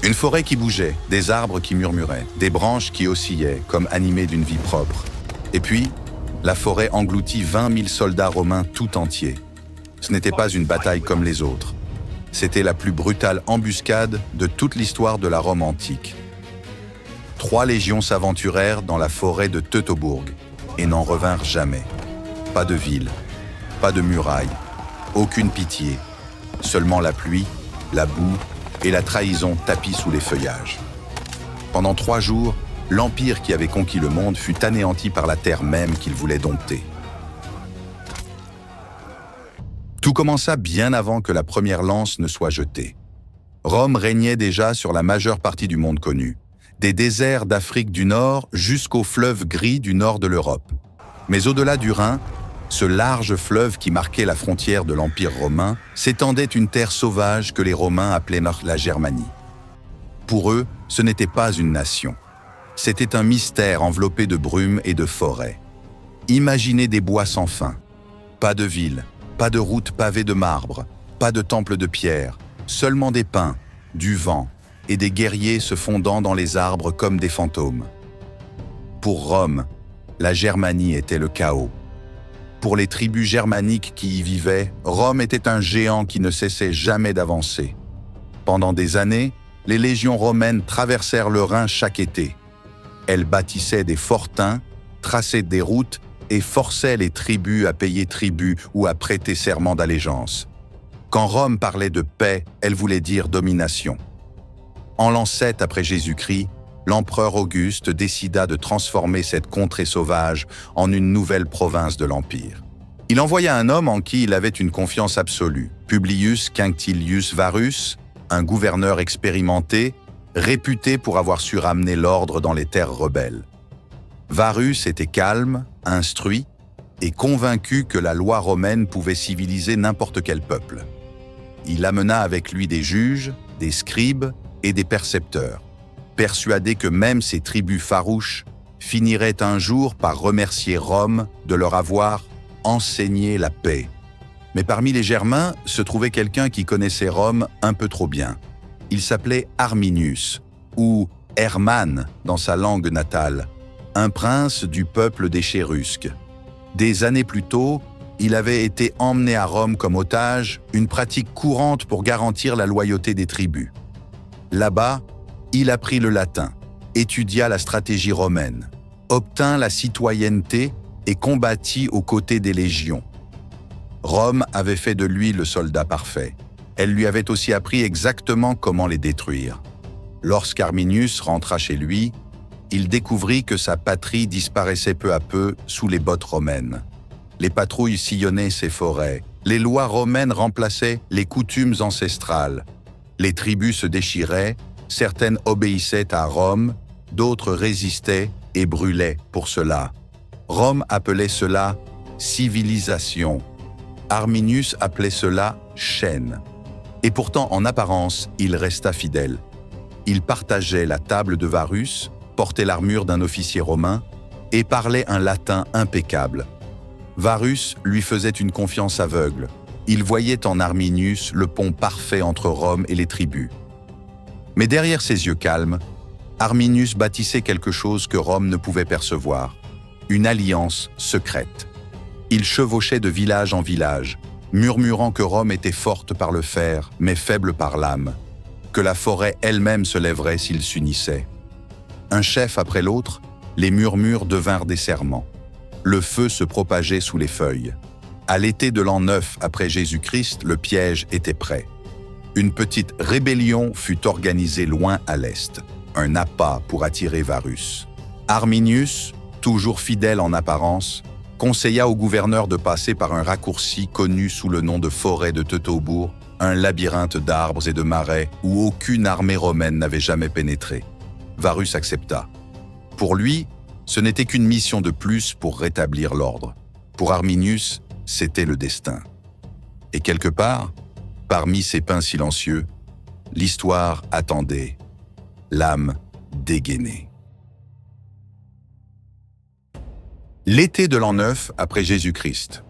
Une forêt qui bougeait, des arbres qui murmuraient, des branches qui oscillaient, comme animées d'une vie propre. Et puis, la forêt engloutit 20 000 soldats romains tout entiers. Ce n'était pas une bataille comme les autres. C'était la plus brutale embuscade de toute l'histoire de la Rome antique. 3 légions s'aventurèrent dans la forêt de Teutobourg et n'en revinrent jamais. Pas de ville, pas de muraille, aucune pitié, seulement la pluie, la boue et la trahison tapis sous les feuillages. Pendant 3 jours, l'empire qui avait conquis le monde fut anéanti par la terre même qu'il voulait dompter. Tout commença bien avant que la première lance ne soit jetée. Rome régnait déjà sur la majeure partie du monde connu, des déserts d'Afrique du Nord jusqu'au fleuve gris du nord de l'Europe. Mais au-delà du Rhin, ce large fleuve qui marquait la frontière de l'Empire romain, s'étendait une terre sauvage que les Romains appelaient la Germanie. Pour eux, ce n'était pas une nation. C'était un mystère enveloppé de brumes et de forêts. Imaginez des bois sans fin. Pas de ville, pas de routes pavées de marbre, pas de temples de pierre, seulement des pins, du vent et des guerriers se fondant dans les arbres comme des fantômes. Pour Rome, la Germanie était le chaos. Pour les tribus germaniques qui y vivaient, Rome était un géant qui ne cessait jamais d'avancer. Pendant des années, les légions romaines traversèrent le Rhin chaque été. Elles bâtissaient des fortins, traçaient des routes et forçaient les tribus à payer tribut ou à prêter serment d'allégeance. Quand Rome parlait de paix, elle voulait dire domination. En l'an 7 après Jésus-Christ, l'empereur Auguste décida de transformer cette contrée sauvage en une nouvelle province de l'Empire. Il envoya un homme en qui il avait une confiance absolue, Publius Quinctilius Varus, un gouverneur expérimenté, réputé pour avoir su ramener l'ordre dans les terres rebelles. Varus était calme, instruit et convaincu que la loi romaine pouvait civiliser n'importe quel peuple. Il amena avec lui des juges, des scribes et des percepteurs, persuadé que même ces tribus farouches finiraient un jour par remercier Rome de leur avoir enseigné la paix. Mais parmi les Germains se trouvait quelqu'un qui connaissait Rome un peu trop bien. Il s'appelait Arminius, ou Hermann dans sa langue natale, un prince du peuple des Chérusques. Des années plus tôt, il avait été emmené à Rome comme otage, une pratique courante pour garantir la loyauté des tribus. Là-bas, il apprit le latin, étudia la stratégie romaine, obtint la citoyenneté et combattit aux côtés des légions. Rome avait fait de lui le soldat parfait. Elle lui avait aussi appris exactement comment les détruire. Lorsqu'Arminius rentra chez lui, il découvrit que sa patrie disparaissait peu à peu sous les bottes romaines. Les patrouilles sillonnaient ses forêts, les lois romaines remplaçaient les coutumes ancestrales. Les tribus se déchiraient, certaines obéissaient à Rome, d'autres résistaient et brûlaient pour cela. Rome appelait cela civilisation. Arminius appelait cela chaîne. Et pourtant, en apparence, il resta fidèle. Il partageait la table de Varus, portait l'armure d'un officier romain et parlait un latin impeccable. Varus lui faisait une confiance aveugle. Il voyait en Arminius le pont parfait entre Rome et les tribus. Mais derrière ses yeux calmes, Arminius bâtissait quelque chose que Rome ne pouvait percevoir, une alliance secrète. Il chevauchait de village en village, murmurant que Rome était forte par le fer, mais faible par l'âme, que la forêt elle-même se lèverait s'ils s'unissaient. Un chef après l'autre, les murmures devinrent des serments. Le feu se propageait sous les feuilles. À l'été de l'an 9 après Jésus-Christ, le piège était prêt. Une petite rébellion fut organisée loin à l'est, un appât pour attirer Varus. Arminius, toujours fidèle en apparence, conseilla au gouverneur de passer par un raccourci connu sous le nom de forêt de Teutobourg, un labyrinthe d'arbres et de marais où aucune armée romaine n'avait jamais pénétré. Varus accepta. Pour lui, ce n'était qu'une mission de plus pour rétablir l'ordre. Pour Arminius, c'était le destin. Et quelque part, parmi ces pins silencieux, l'histoire attendait, l'âme dégainée. L'été de l'an 9 après Jésus-Christ.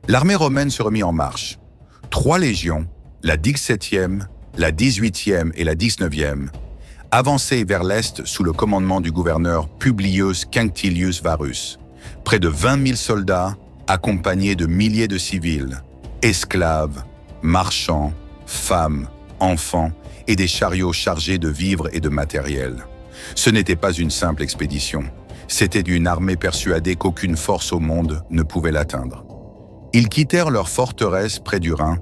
L'armée romaine se remit en marche. 3 légions, la 17e, la 18e et la 19e, avançaient vers l'est sous le commandement du gouverneur Publius Quinctilius Varus. Près de 20 000 soldats, accompagnés de milliers de civils, esclaves, marchands, femmes, enfants et des chariots chargés de vivres et de matériel. Ce n'était pas une simple expédition, c'était une armée persuadée qu'aucune force au monde ne pouvait l'atteindre. Ils quittèrent leur forteresse près du Rhin,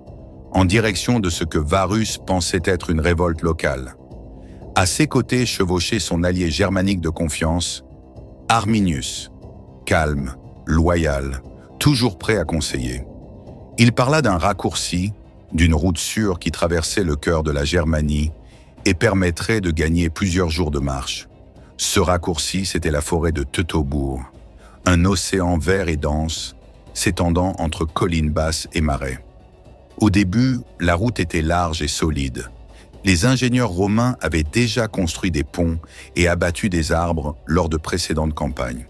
en direction de ce que Varus pensait être une révolte locale. À ses côtés chevauchait son allié germanique de confiance, Arminius, calme, loyal, toujours prêt à conseiller. Il parla d'un raccourci, d'une route sûre qui traversait le cœur de la Germanie et permettrait de gagner plusieurs jours de marche. Ce raccourci, c'était la forêt de Teutobourg, un océan vert et dense, s'étendant entre collines basses et marais. Au début, la route était large et solide. Les ingénieurs romains avaient déjà construit des ponts et abattu des arbres lors de précédentes campagnes.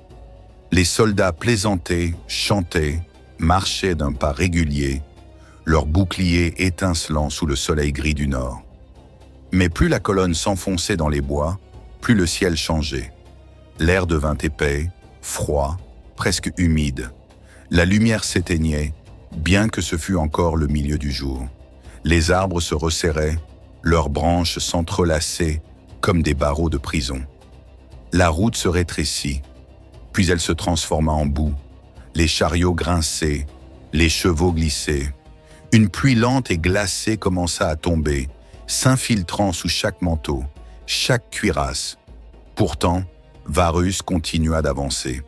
Les soldats plaisantaient, chantaient, marchaient d'un pas régulier, leurs boucliers étincelant sous le soleil gris du nord. Mais plus la colonne s'enfonçait dans les bois, plus le ciel changeait. L'air devint épais, froid, presque humide. La lumière s'éteignait, bien que ce fût encore le milieu du jour. Les arbres se resserraient, leurs branches s'entrelaçaient comme des barreaux de prison. La route se rétrécit, puis elle se transforma en boue. Les chariots grinçaient, les chevaux glissaient. Une pluie lente et glacée commença à tomber, s'infiltrant sous chaque manteau, chaque cuirasse. Pourtant, Varus continua d'avancer.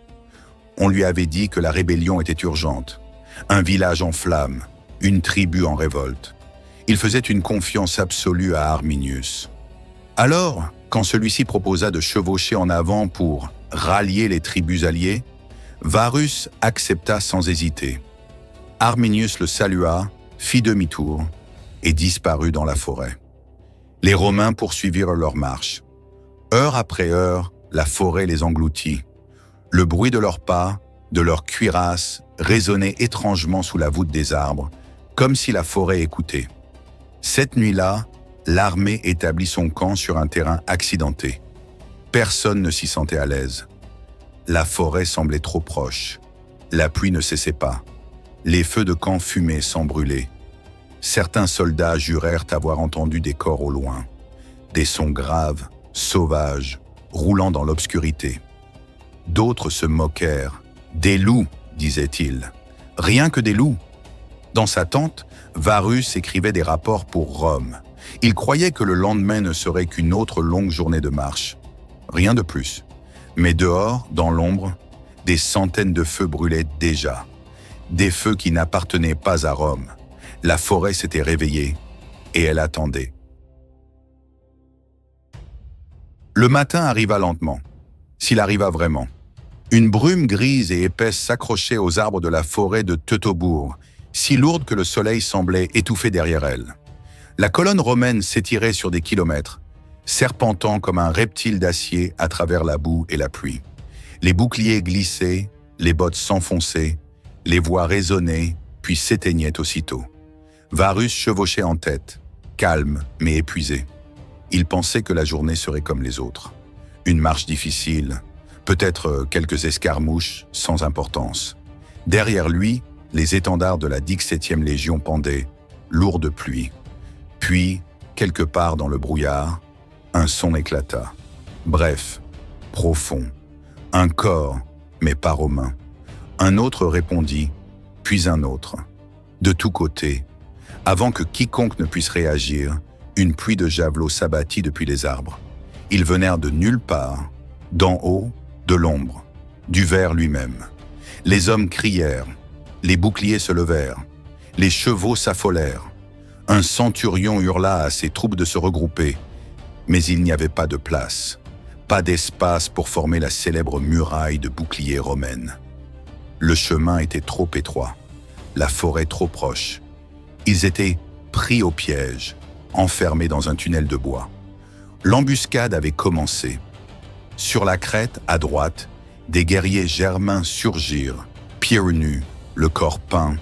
On lui avait dit que la rébellion était urgente. Un village en flammes, une tribu en révolte. Il faisait une confiance absolue à Arminius. Alors, quand celui-ci proposa de chevaucher en avant pour rallier les tribus alliées, Varus accepta sans hésiter. Arminius le salua, fit demi-tour et disparut dans la forêt. Les Romains poursuivirent leur marche. Heure après heure, la forêt les engloutit. Le bruit de leurs pas, de leurs cuirasses, résonnait étrangement sous la voûte des arbres, comme si la forêt écoutait. Cette nuit-là, l'armée établit son camp sur un terrain accidenté. Personne ne s'y sentait à l'aise. La forêt semblait trop proche. La pluie ne cessait pas. Les feux de camp fumaient sans brûler. Certains soldats jurèrent avoir entendu des corps au loin, des sons graves, sauvages, roulant dans l'obscurité. D'autres se moquèrent. « Des loups !» disaient-ils. « Rien que des loups !» Dans sa tente, Varus écrivait des rapports pour Rome. Il croyait que le lendemain ne serait qu'une autre longue journée de marche. Rien de plus. Mais dehors, dans l'ombre, des centaines de feux brûlaient déjà. Des feux qui n'appartenaient pas à Rome. La forêt s'était réveillée et elle attendait. Le matin arriva lentement, s'il arriva vraiment. Une brume grise et épaisse s'accrochait aux arbres de la forêt de Teutobourg, si lourde que le soleil semblait étouffer derrière elle. La colonne romaine s'étirait sur des kilomètres, serpentant comme un reptile d'acier à travers la boue et la pluie. Les boucliers glissaient, les bottes s'enfonçaient, les voix résonnaient, puis s'éteignaient aussitôt. Varus chevauchait en tête, calme mais épuisé. Il pensait que la journée serait comme les autres. Une marche difficile, peut-être quelques escarmouches sans importance. Derrière lui, les étendards de la 17e Légion pendaient, lourds de pluie. Puis, quelque part dans le brouillard, un son éclata. Bref, profond. Un corps, mais pas romain. Un autre répondit, puis un autre. De tous côtés, avant que quiconque ne puisse réagir, une pluie de javelots s'abattit depuis les arbres. Ils venèrent de nulle part, d'en haut, de l'ombre, du ver lui-même. Les hommes crièrent, les boucliers se levèrent, les chevaux s'affolèrent. Un centurion hurla à ses troupes de se regrouper, mais il n'y avait pas de place, pas d'espace pour former la célèbre muraille de boucliers romaine. Le chemin était trop étroit, la forêt trop proche. Ils étaient pris au piège, enfermés dans un tunnel de bois. L'embuscade avait commencé. Sur la crête, à droite, des guerriers germains surgirent, pieds nus, le corps peint,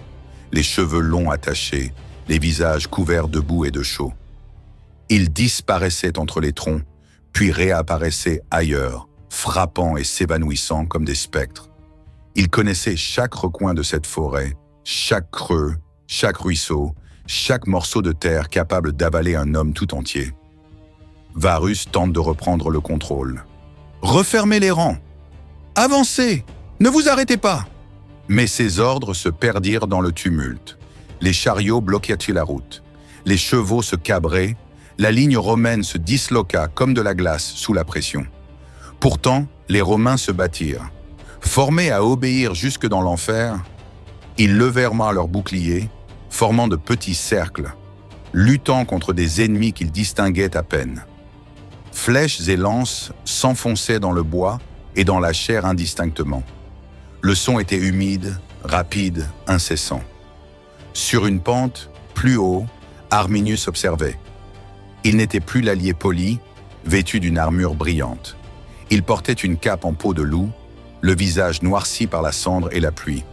les cheveux longs attachés, les visages couverts de boue et de chaux. Ils disparaissaient entre les troncs, puis réapparaissaient ailleurs, frappant et s'évanouissant comme des spectres. Ils connaissaient chaque recoin de cette forêt, chaque creux, chaque ruisseau, chaque morceau de terre capable d'avaler un homme tout entier. Varus tente de reprendre le contrôle. « Refermez les rangs! Avancez! Ne vous arrêtez pas !» Mais ses ordres se perdirent dans le tumulte. Les chariots bloquaient la route. Les chevaux se cabraient. La ligne romaine se disloqua comme de la glace sous la pression. Pourtant, les Romains se battirent. Formés à obéir jusque dans l'enfer, ils levèrent leurs boucliers, formant de petits cercles, luttant contre des ennemis qu'ils distinguaient à peine. Flèches et lances s'enfonçaient dans le bois et dans la chair indistinctement. Le son était humide, rapide, incessant. Sur une pente, plus haut, Arminius observait. Il n'était plus l'allié poli, vêtu d'une armure brillante. Il portait une cape en peau de loup, le visage noirci par la cendre et la pluie.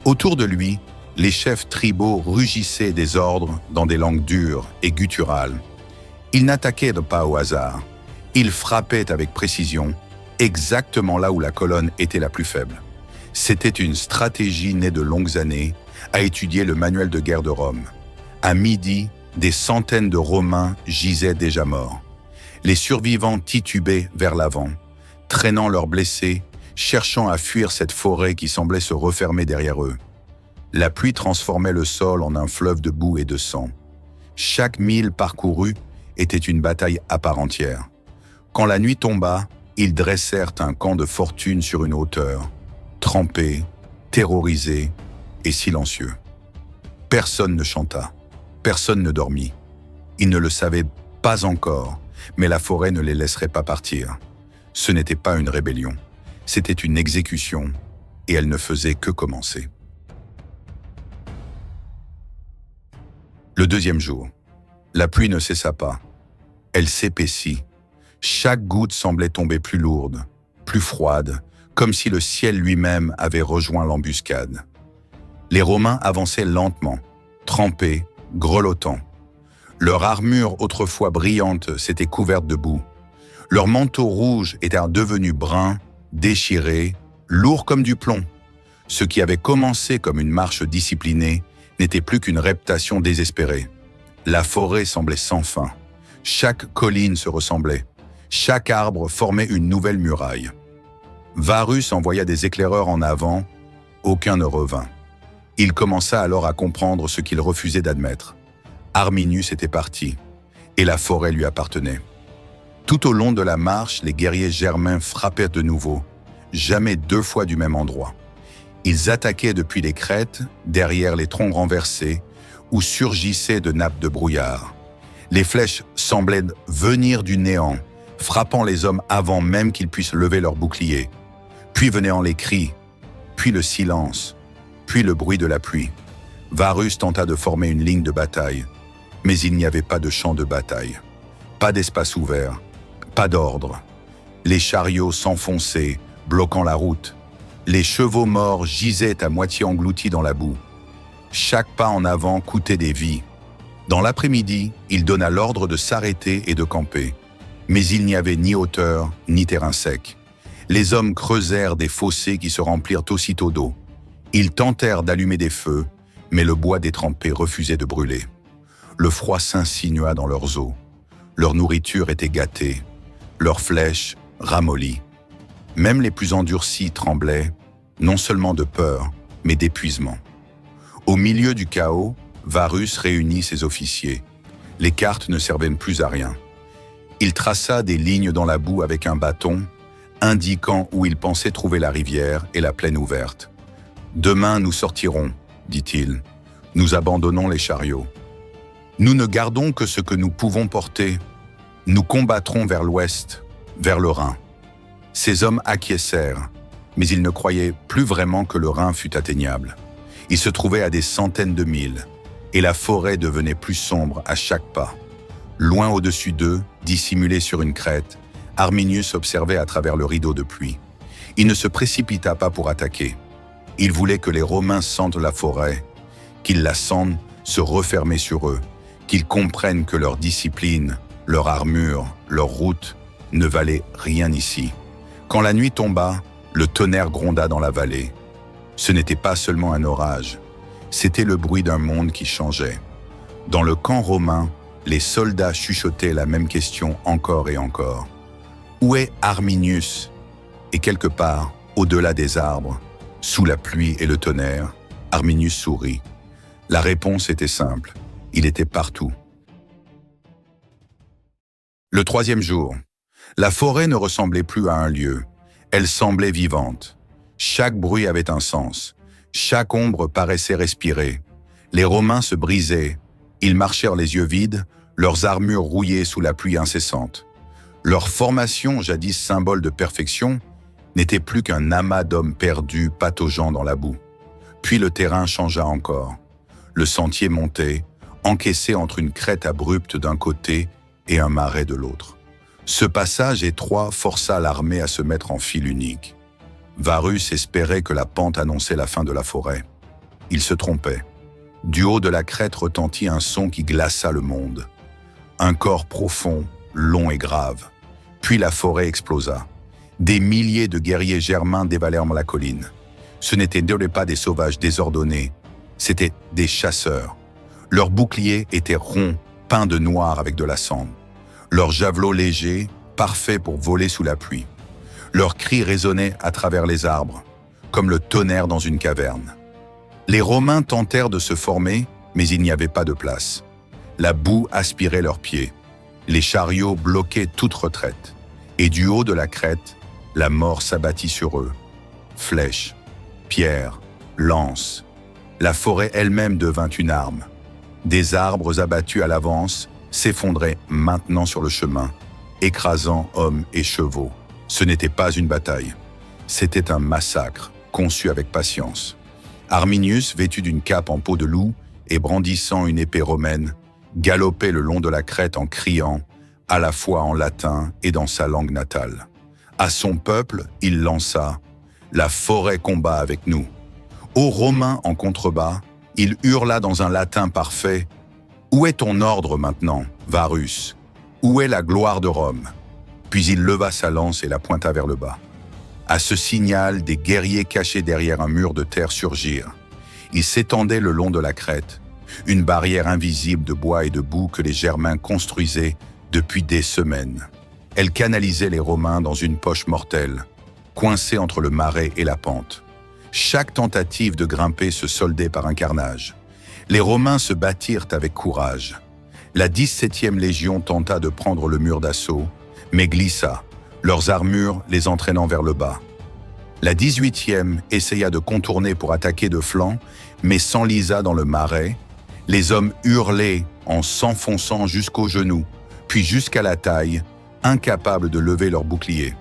Autour de lui, les chefs tribaux rugissaient des ordres dans des langues dures et gutturales. Ils n'attaquaient pas au hasard. Ils frappaient avec précision, exactement là où la colonne était la plus faible. C'était une stratégie née de longues années à étudier le manuel de guerre de Rome. À midi, des centaines de Romains gisaient déjà morts. Les survivants titubaient vers l'avant, traînant leurs blessés, cherchant à fuir cette forêt qui semblait se refermer derrière eux. La pluie transformait le sol en un fleuve de boue et de sang. Chaque mille parcouru était une bataille à part entière. Quand la nuit tomba, ils dressèrent un camp de fortune sur une hauteur, trempés, terrorisés et silencieux. Personne ne chanta, personne ne dormit. Ils ne le savaient pas encore, mais la forêt ne les laisserait pas partir. Ce n'était pas une rébellion, c'était une exécution, et elle ne faisait que commencer. Le deuxième jour, la pluie ne cessa pas. Elle s'épaissit. Chaque goutte semblait tomber plus lourde, plus froide, comme si le ciel lui-même avait rejoint l'embuscade. Les Romains avançaient lentement, trempés, grelottants. Leur armure autrefois brillante s'était couverte de boue. Leurs manteaux rouges étaient devenus bruns, déchirés, lourds comme du plomb. Ce qui avait commencé comme une marche disciplinée n'était plus qu'une reptation désespérée. La forêt semblait sans fin. Chaque colline se ressemblait. Chaque arbre formait une nouvelle muraille. Varus envoya des éclaireurs en avant, aucun ne revint. Il commença alors à comprendre ce qu'il refusait d'admettre. Arminius était parti, et la forêt lui appartenait. Tout au long de la marche, les guerriers germains frappèrent de nouveau, jamais deux fois du même endroit. Ils attaquaient depuis les crêtes, derrière les troncs renversés, où surgissaient de nappes de brouillard. Les flèches semblaient venir du néant, frappant les hommes avant même qu'ils puissent lever leurs boucliers. Puis venaient les cris, puis le silence, puis le bruit de la pluie. Varus tenta de former une ligne de bataille, mais il n'y avait pas de champ de bataille, pas d'espace ouvert, pas d'ordre. Les chariots s'enfonçaient, bloquant la route. Les chevaux morts gisaient à moitié engloutis dans la boue. Chaque pas en avant coûtait des vies. Dans l'après-midi, il donna l'ordre de s'arrêter et de camper. Mais il n'y avait ni hauteur, ni terrain sec. Les hommes creusèrent des fossés qui se remplirent aussitôt d'eau. Ils tentèrent d'allumer des feux, mais le bois détrempé refusait de brûler. Le froid s'insinua dans leurs os. Leur nourriture était gâtée, leurs flèches ramollies. Même les plus endurcis tremblaient, non seulement de peur, mais d'épuisement. Au milieu du chaos, Varus réunit ses officiers. Les cartes ne servaient plus à rien. Il traça des lignes dans la boue avec un bâton, indiquant où il pensait trouver la rivière et la plaine ouverte. « Demain nous sortirons, dit-il. Nous abandonnons les chariots. Nous ne gardons que ce que nous pouvons porter. Nous combattrons vers l'ouest, vers le Rhin. » Ces hommes acquiescèrent, mais ils ne croyaient plus vraiment que le Rhin fût atteignable. Il se trouvait à des centaines de milles, et la forêt devenait plus sombre à chaque pas. Loin au-dessus d'eux, dissimulé sur une crête, Arminius observait à travers le rideau de pluie. Il ne se précipita pas pour attaquer. Il voulait que les Romains sentent la forêt, qu'ils la sentent se refermer sur eux, qu'ils comprennent que leur discipline, leur armure, leur route ne valait rien ici. Quand la nuit tomba, le tonnerre gronda dans la vallée. Ce n'était pas seulement un orage, c'était le bruit d'un monde qui changeait. Dans le camp romain, les soldats chuchotaient la même question encore et encore. Où est Arminius? Et quelque part, au-delà des arbres, sous la pluie et le tonnerre, Arminius sourit. La réponse était simple, il était partout. Le troisième jour, la forêt ne ressemblait plus à un lieu, elle semblait vivante. Chaque bruit avait un sens, chaque ombre paraissait respirer. Les Romains se brisaient, ils marchèrent les yeux vides, leurs armures rouillées sous la pluie incessante. Leur formation, jadis symbole de perfection, n'était plus qu'un amas d'hommes perdus, pataugeant dans la boue. Puis le terrain changea encore. Le sentier montait, encaissé entre une crête abrupte d'un côté et un marais de l'autre. Ce passage étroit força l'armée à se mettre en file unique. Varus espérait que la pente annonçait la fin de la forêt. Il se trompait. Du haut de la crête retentit un son qui glaça le monde. Un corps profond, long et grave. Puis la forêt explosa. Des milliers de guerriers germains dévalèrent la colline. Ce n'étaient pas des sauvages désordonnés, c'étaient des chasseurs. Leurs boucliers étaient ronds, peints de noir avec de la cendre. Leurs javelots légers, parfaits pour voler sous la pluie. Leurs cris résonnaient à travers les arbres, comme le tonnerre dans une caverne. Les Romains tentèrent de se former, mais il n'y avait pas de place. La boue aspirait leurs pieds. Les chariots bloquaient toute retraite. Et du haut de la crête, la mort s'abattit sur eux. Flèches, pierres, lances. La forêt elle-même devint une arme. Des arbres abattus à l'avance s'effondraient maintenant sur le chemin, écrasant hommes et chevaux. Ce n'était pas une bataille. C'était un massacre, conçu avec patience. Arminius, vêtu d'une cape en peau de loup et brandissant une épée romaine, galopait le long de la crête en criant, à la fois en latin et dans sa langue natale. À son peuple, il lança « La forêt combat avec nous ». Aux Romains en contrebas, il hurla dans un latin parfait « Où est ton ordre maintenant, Varus? Où est la gloire de Rome ?» Puis il leva sa lance et la pointa vers le bas. À ce signal, des guerriers cachés derrière un mur de terre surgirent. Ils s'étendaient le long de la crête, une barrière invisible de bois et de boue que les Germains construisaient depuis des semaines. Elle canalisait les Romains dans une poche mortelle, coincée entre le marais et la pente. Chaque tentative de grimper se soldait par un carnage. Les Romains se battirent avec courage. La 17e Légion tenta de prendre le mur d'assaut, mais glissa, leurs armures les entraînant vers le bas. La 18e essaya de contourner pour attaquer de flanc, mais s'enlisa dans le marais. Les hommes hurlaient en s'enfonçant jusqu'aux genoux, puis jusqu'à la taille, incapables de lever leurs boucliers.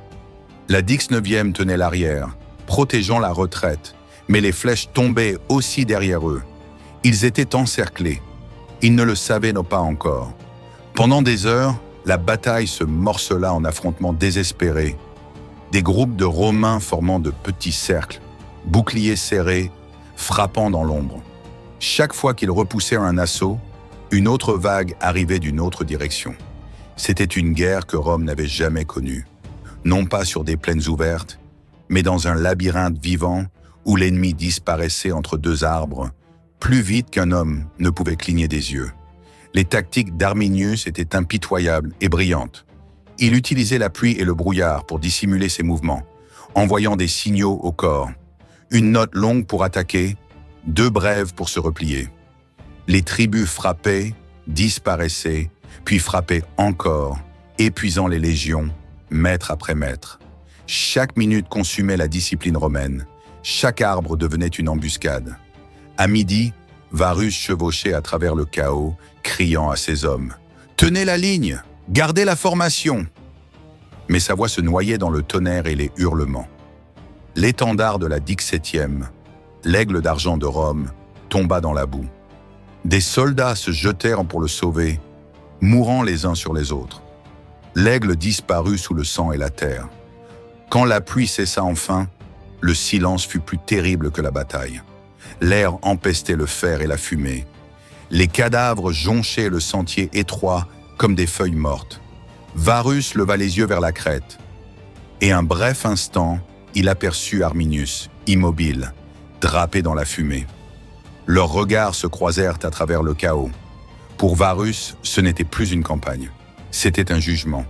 La 19e tenait l'arrière, protégeant la retraite, mais les flèches tombaient aussi derrière eux. Ils étaient encerclés. Ils ne le savaient pas encore. Pendant des heures, la bataille se morcela en affrontements désespérés. Des groupes de Romains formant de petits cercles, boucliers serrés, frappant dans l'ombre. Chaque fois qu'ils repoussèrent un assaut, une autre vague arrivait d'une autre direction. C'était une guerre que Rome n'avait jamais connue. Non pas sur des plaines ouvertes, mais dans un labyrinthe vivant où l'ennemi disparaissait entre deux arbres, plus vite qu'un homme ne pouvait cligner des yeux. Les tactiques d'Arminius étaient impitoyables et brillantes. Il utilisait la pluie et le brouillard pour dissimuler ses mouvements, envoyant des signaux au corps. Une note longue pour attaquer, deux brèves pour se replier. Les tribus frappaient, disparaissaient, puis frappaient encore, épuisant les légions, mètre après mètre. Chaque minute consumait la discipline romaine. Chaque arbre devenait une embuscade. À midi, Varus chevauchait à travers le chaos, criant à ses hommes « Tenez la ligne! Gardez la formation !» Mais sa voix se noyait dans le tonnerre et les hurlements. L'étendard de la 17e, l'aigle d'argent de Rome, tomba dans la boue. Des soldats se jetèrent pour le sauver, mourant les uns sur les autres. L'aigle disparut sous le sang et la terre. Quand la pluie cessa enfin, le silence fut plus terrible que la bataille. L'air empestait le fer et la fumée. Les cadavres jonchaient le sentier étroit comme des feuilles mortes. Varus leva les yeux vers la crête, et un bref instant, il aperçut Arminius, immobile, drapé dans la fumée. Leurs regards se croisèrent à travers le chaos. Pour Varus, ce n'était plus une campagne, c'était un jugement.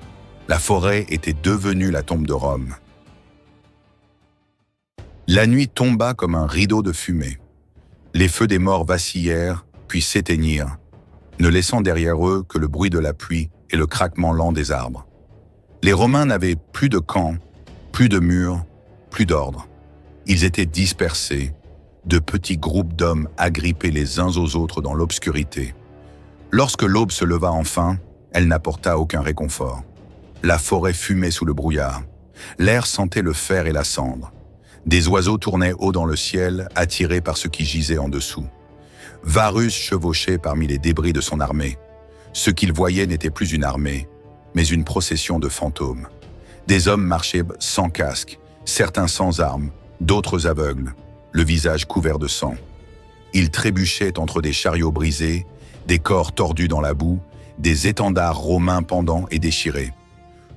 La forêt était devenue la tombe de Rome. La nuit tomba comme un rideau de fumée. Les feux des morts vacillèrent, puis s'éteignirent, ne laissant derrière eux que le bruit de la pluie et le craquement lent des arbres. Les Romains n'avaient plus de camp, plus de murs, plus d'ordre. Ils étaient dispersés, de petits groupes d'hommes agrippés les uns aux autres dans l'obscurité. Lorsque l'aube se leva enfin, elle n'apporta aucun réconfort. La forêt fumait sous le brouillard. L'air sentait le fer et la cendre. Des oiseaux tournaient haut dans le ciel, attirés par ce qui gisait en dessous. Varus chevauchait parmi les débris de son armée. Ce qu'il voyait n'était plus une armée, mais une procession de fantômes. Des hommes marchaient sans casque, certains sans armes, d'autres aveugles, le visage couvert de sang. Ils trébuchaient entre des chariots brisés, des corps tordus dans la boue, des étendards romains pendants et déchirés.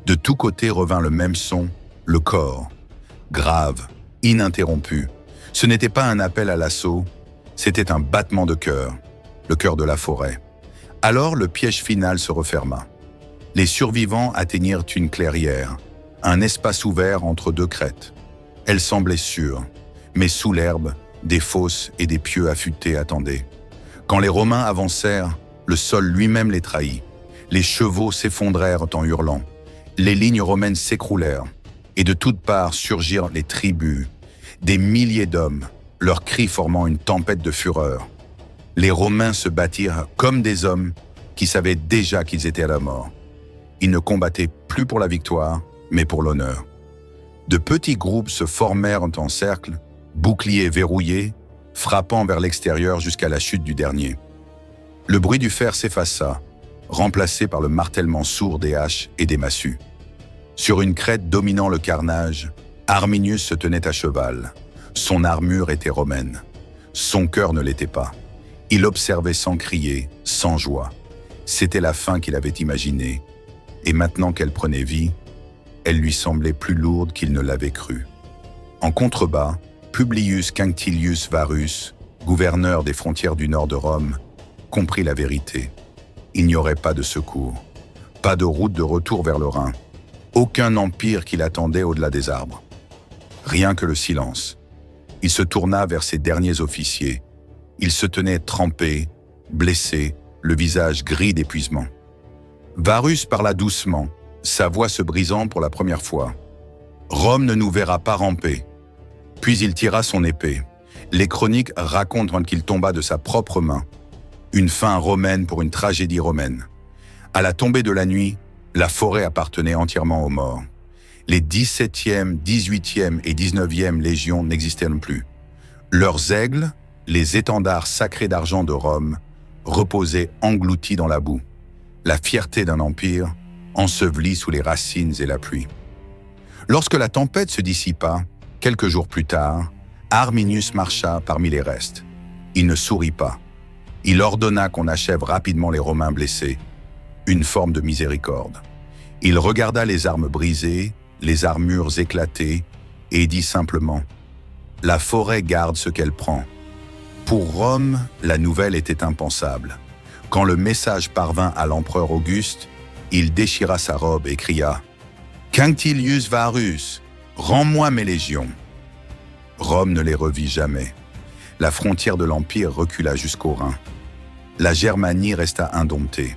De tous côtés revint le même son, le corps, grave, ininterrompu. Ce n'était pas un appel à l'assaut, c'était un battement de cœur, le cœur de la forêt. Alors le piège final se referma. Les survivants atteignirent une clairière, un espace ouvert entre deux crêtes. Elle semblait sûre, mais sous l'herbe, des fosses et des pieux affûtés attendaient. Quand les Romains avancèrent, le sol lui-même les trahit. Les chevaux s'effondrèrent en hurlant. Les lignes romaines s'écroulèrent, et de toutes parts surgirent les tribus, des milliers d'hommes, leurs cris formant une tempête de fureur. Les Romains se battirent comme des hommes qui savaient déjà qu'ils étaient à la mort. Ils ne combattaient plus pour la victoire, mais pour l'honneur. De petits groupes se formèrent en cercle, boucliers verrouillés, frappant vers l'extérieur jusqu'à la chute du dernier. Le bruit du fer s'effaça, remplacé par le martèlement sourd des haches et des massues. Sur une crête dominant le carnage, Arminius se tenait à cheval. Son armure était romaine. Son cœur ne l'était pas. Il observait sans crier, sans joie. C'était la fin qu'il avait imaginée, et maintenant qu'elle prenait vie, elle lui semblait plus lourde qu'il ne l'avait cru. En contrebas, Publius Quinctilius Varus, gouverneur des frontières du nord de Rome, comprit la vérité. Il n'y aurait pas de secours, pas de route de retour vers le Rhin, aucun empire qui l'attendait au-delà des arbres. Rien que le silence. Il se tourna vers ses derniers officiers. Il se tenait trempé, blessé, le visage gris d'épuisement. Varus parla doucement, sa voix se brisant pour la première fois. « Rome ne nous verra pas ramper. » Puis il tira son épée. Les chroniques racontent qu'il tomba de sa propre main. Une fin romaine pour une tragédie romaine. À la tombée de la nuit, la forêt appartenait entièrement aux morts. Les 17e, 18e et 19e légions n'existaient plus. Leurs aigles, les étendards sacrés d'argent de Rome, reposaient engloutis dans la boue. La fierté d'un empire, ensevelie sous les racines et la pluie. Lorsque la tempête se dissipa, quelques jours plus tard, Arminius marcha parmi les restes. Il ne sourit pas. Il ordonna qu'on achève rapidement les Romains blessés, une forme de miséricorde. Il regarda les armes brisées, les armures éclatées, et dit simplement « La forêt garde ce qu'elle prend ». Pour Rome, la nouvelle était impensable. Quand le message parvint à l'empereur Auguste, il déchira sa robe et cria « Quinctilius Varus, rends-moi mes légions ». Rome ne les revit jamais. La frontière de l'Empire recula jusqu'au Rhin. La Germanie resta indomptée.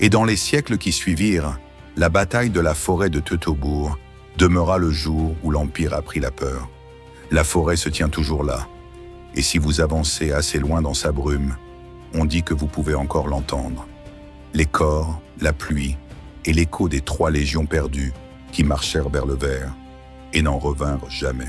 Et dans les siècles qui suivirent, la bataille de la forêt de Teutobourg demeura le jour où l'Empire a pris la peur. La forêt se tient toujours là. Et si vous avancez assez loin dans sa brume, on dit que vous pouvez encore l'entendre. Les corps, la pluie et l'écho des 3 légions perdues qui marchèrent vers le Ver et n'en revinrent jamais.